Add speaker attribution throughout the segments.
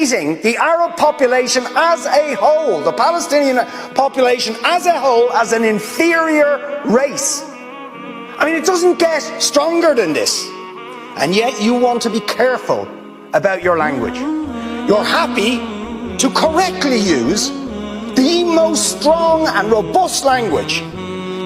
Speaker 1: treating the Arab population as a whole, the Palestinian population as a whole, as an inferior race. I mean, it doesn't get stronger than this. And yet you want to be careful about your language. You're happy to correctly use the most strong and robust language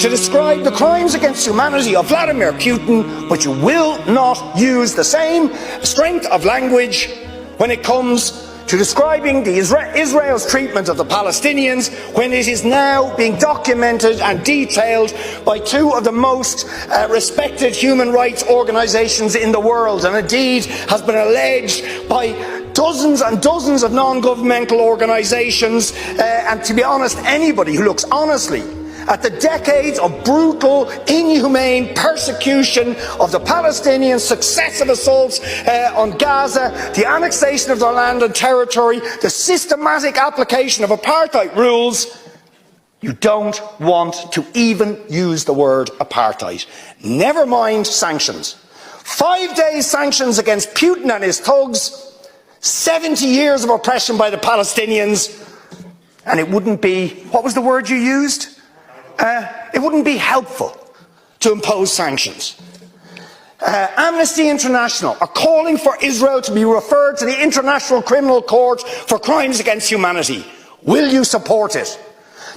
Speaker 1: to describe the crimes against humanity of Vladimir Putin, but you will not use the same strength of language when it comes to describing Israel's treatment of the Palestinians, when it is now being documented and detailed by two of the most respected human rights organisations in the world, and indeed has been alleged by dozens and dozens of non-governmental organisations, and to be honest, anybody who looks honestly at the decades of brutal, inhumane persecution of the Palestinians, successive assaults on Gaza, the annexation of their land and territory, the systematic application of apartheid rules, you don't want to even use the word apartheid. Never mind sanctions. 5 days sanctions against Putin and his thugs, 70 years of oppression by the Palestinians, and it wouldn't be, what was the word you used? It wouldn't be helpful to impose sanctions. Amnesty International are calling for Israel to be referred to the International Criminal Court for crimes against humanity. Will you support it?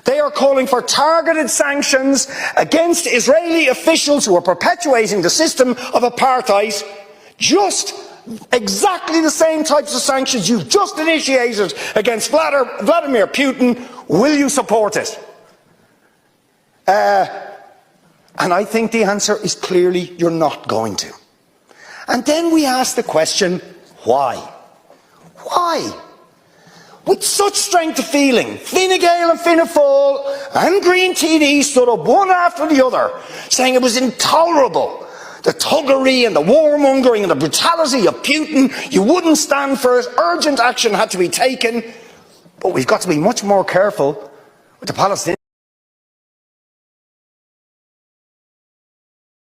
Speaker 1: They are calling for targeted sanctions against Israeli officials who are perpetuating the system of apartheid, just exactly the same types of sanctions you've just initiated against Vladimir Putin. Will you support it? And I think the answer is clearly you're not going to. And then we ask the question, why? Why? With such strength of feeling, Fine Gael and Fianna Fáil and Green TD stood up one after the other, saying it was intolerable, the thuggery and the warmongering and the brutality of Putin. You wouldn't stand for it. Urgent action had to be taken. But we've got to be much more careful with the Palestinians.